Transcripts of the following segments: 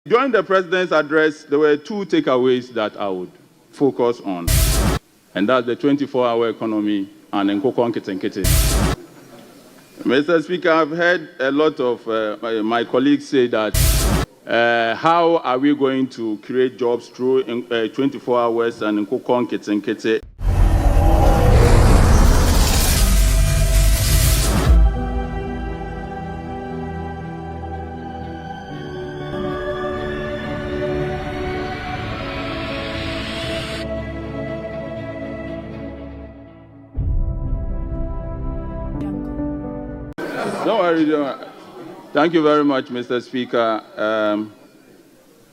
During the president's address, there were two takeaways that I would focus on, and that's the 24-hour economy and Nkoko Nkete. Mr. Speaker, I've heard a lot of my colleagues say that how are we going to create jobs through 24 hours and Nkoko Nkete. Don't worry. Thank you very much, Mr. Speaker.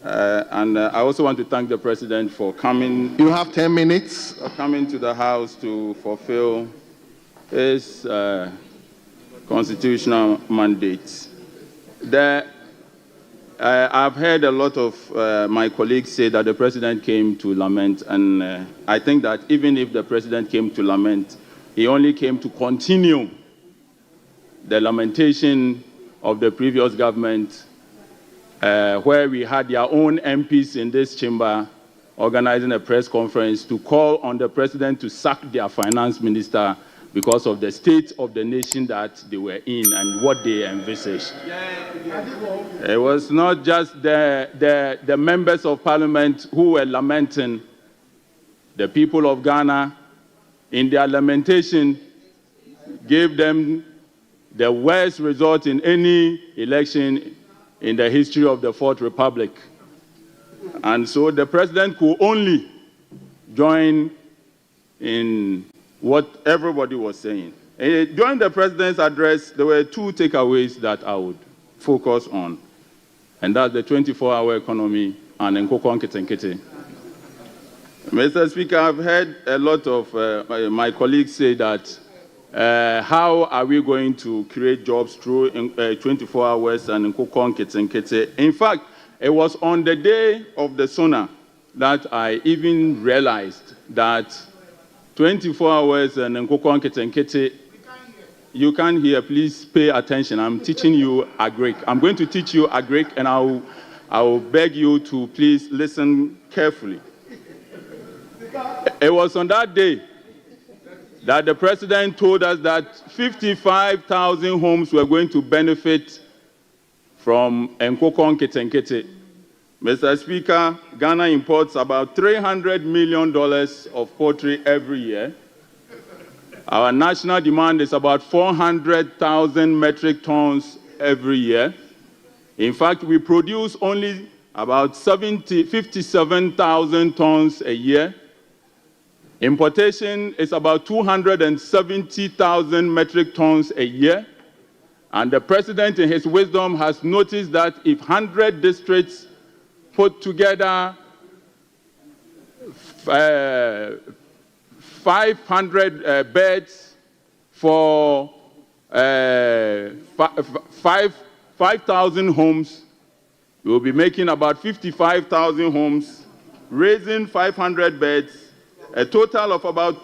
And I also want to thank the President for coming. You have 10 minutes. Coming to the House to fulfill his constitutional mandate. I've heard a lot of my colleagues say that the President came to lament, and I think that even if the President came to lament, he only came to continue the lamentation of the previous government, where we had their own MPs in this chamber organizing a press conference to call on the president to sack their finance minister because of the state of the nation that they were in and what they envisaged. It was not just the members of parliament who were lamenting. The people of Ghana, in their lamentation, gave them the worst result in any election in the history of the Fourth Republic. And so the president could only join in what everybody was saying. During the president's address, there were two takeaways that I would focus on, and that's the 24-hour economy and Nkoko Nkete. Mr. Speaker, I've heard a lot of my colleagues say that how are we going to create jobs through 24 hours and Nkoko Nkete. In fact, it was on the day of the SONA that I even realized that 24 hours and Nkoko Nkete, you can't hear, please pay attention. I'm teaching you Agric. I'm going to teach you Agric, and I will beg you to please listen carefully. It was on that day that the president told us that 55,000 homes were going to benefit from Nkoko Nkete. Mr. Speaker, Ghana imports about $300 million of poultry every year. Our national demand is about 400,000 metric tons every year. In fact, we produce only about 57,000 tons a year. Importation is about 270,000 metric tons a year. And the president, in his wisdom, has noticed that if 100 districts put together 500 beds for 5,000 homes, we will be making about 55,000 homes, raising 500 beds, a total of about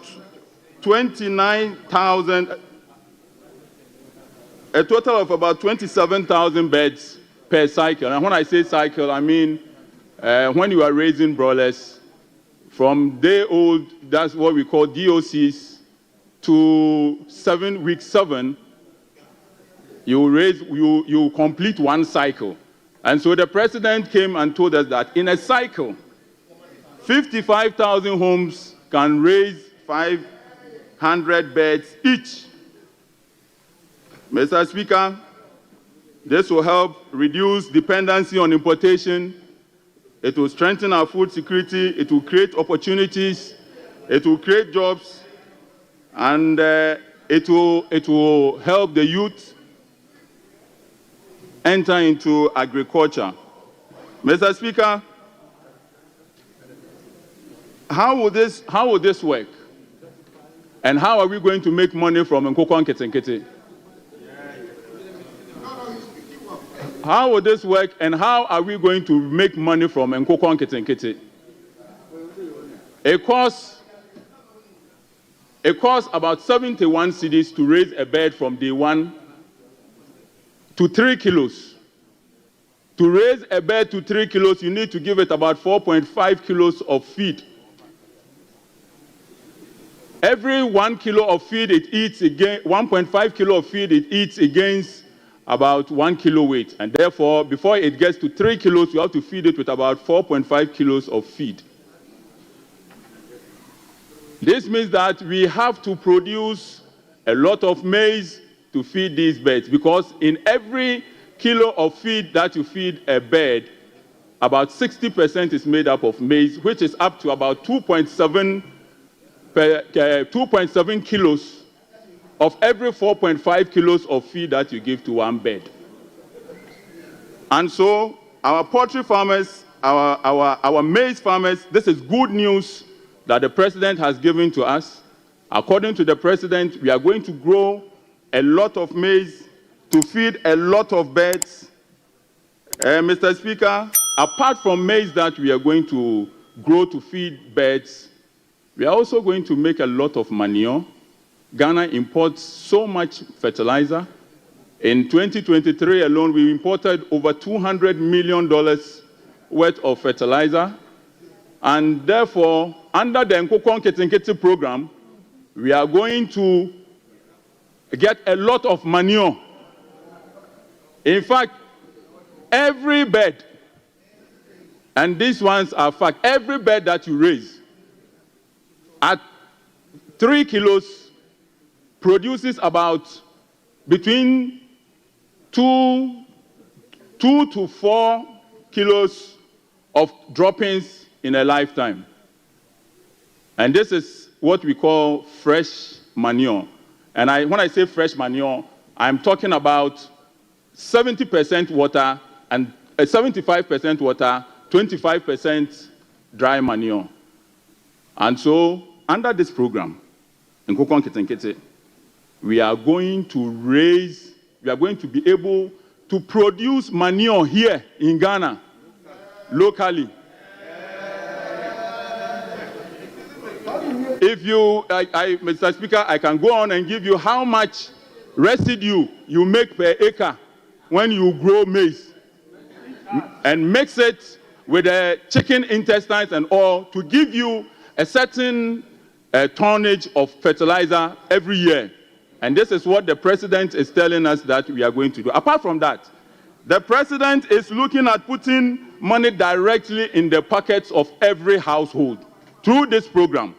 27,000 beds per cycle. And when I say cycle, I mean when you are raising broilers from day old, that's what we call DOCs, to week 7, you complete one cycle. And so the president came and told us that in a cycle, 55,000 homes can raise 500 beds each. Mr. Speaker, this will help reduce dependency on importation. It will strengthen our food security. It will create opportunities. It will create jobs. And it will help the youth enter into agriculture. Mr. Speaker, how will this work? And how are we going to make money from Nkoko Nkete? How will this work, and how are we going to make money from Nkoko Nkete? It costs about 71 cedis to raise a bird from day 1 to 3 kilos. To raise a bird to 3 kilos, you need to give it about 4.5 kilos of feed. Every 1 kilo of feed it eats again, 1.5 kilo of feed it eats against about 1 kilo weight. And therefore, before it gets to 3 kilos, you have to feed it with about 4.5 kilos of feed. This means that we have to produce a lot of maize to feed these birds, because in every kilo of feed that you feed a bird, about 60% is made up of maize, which is up to about 2.7 kilos of every 4.5 kilos of feed that you give to one bird. And so our poultry farmers, our maize farmers, this is good news that the president has given to us. According to the president, we are going to grow a lot of maize to feed a lot of birds. Mr. Speaker, apart from maize that we are going to grow to feed birds, we are also going to make a lot of manure. Ghana imports so much fertilizer. In 2023 alone, we imported over $200 million worth of fertilizer. And therefore, under the Nkoko Nketi program, we are going to get a lot of manure. In fact, every bird, and these ones are fact, every bird that you raise at 3 kilos produces about between 2 to 4 kilos of droppings in a lifetime. And this is what we call fresh manure. And when I say fresh manure, I'm talking about 70% water and 75% water, 25% dry manure. And so, under this program, in Nkoko Nketi, we are going to be able to produce manure here in Ghana, locally. If you, Mr. Speaker, I can go on and give you how much residue you make per acre when you grow maize and mix it with the chicken intestines and all to give you a certain tonnage of fertilizer every year. And this is what the president is telling us that we are going to do. Apart from that, the president is looking at putting money directly in the pockets of every household through this program.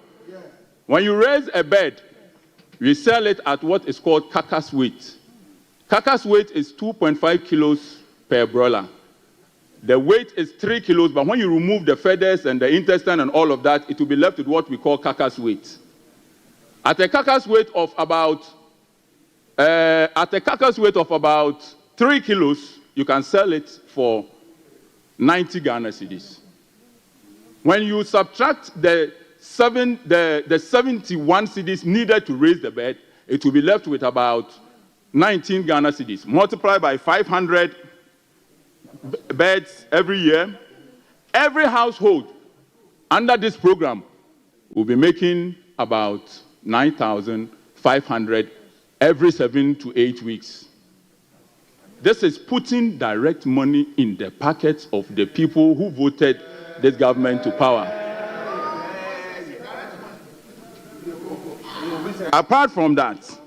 When you raise a bird, we sell it at what is called carcass weight. Carcass weight is 2.5 kilos per broiler. The weight is 3 kilos, but when you remove the feathers and the intestine and all of that, it will be left with what we call carcass weight. At a carcass weight of about 3 kilos, you can sell it for 90 Ghana cedis. When you subtract the 71 cedis needed to raise the bird, it will be left with about 19 Ghana cedis. Multiply by 500 birds every year. Every household under this program will be making about 9,500 every 7 to 8 weeks. This is putting direct money in the pockets of the people who voted this government to power. Apart from that,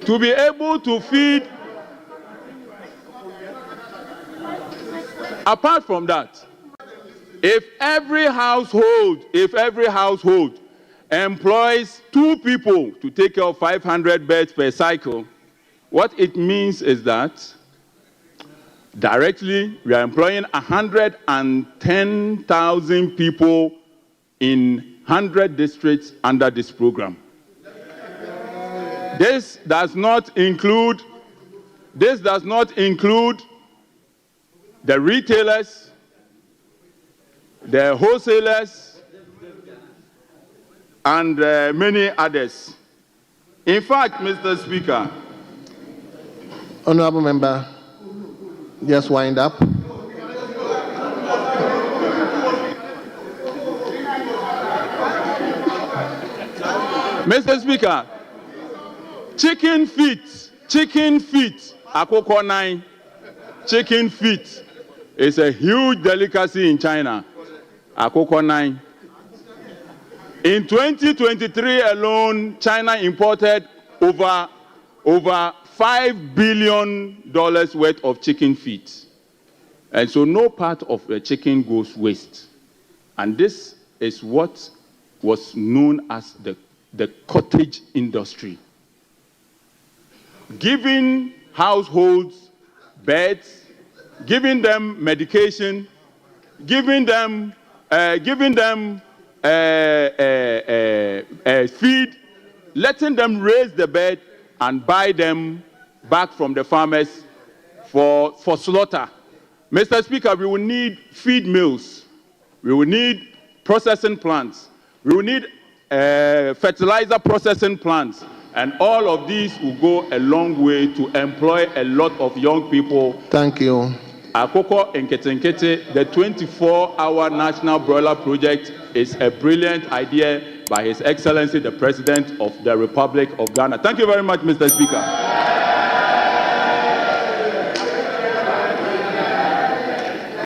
to be able to feed, apart from that, if every household employs 2 people to take care of 500 birds per cycle, what it means is that directly we are employing 110,000 people in 100 districts under this program. This does not include the retailers, the wholesalers, and many others. In fact, Mr. Speaker, Honorable Member, just wind up. Mr. Speaker, chicken feet, akoko 9, chicken feet is a huge delicacy in China. Akoko 9. In 2023 alone, China imported over $5 billion worth of chicken feet. And so no part of the chicken goes waste. And this is what was known as the cottage industry. Giving households beds, giving them medication, giving them feed, letting them raise the bed and buy them back from the farmers for slaughter. Mr. Speaker, we will need feed mills. We will need processing plants. We will need fertilizer processing plants. And all of these will go a long way to employ a lot of young people. Thank you. Akoko Nketenkete, the 24-hour National Broiler Project is a brilliant idea by His Excellency, the President of the Republic of Ghana. Thank you very much, Mr. Speaker.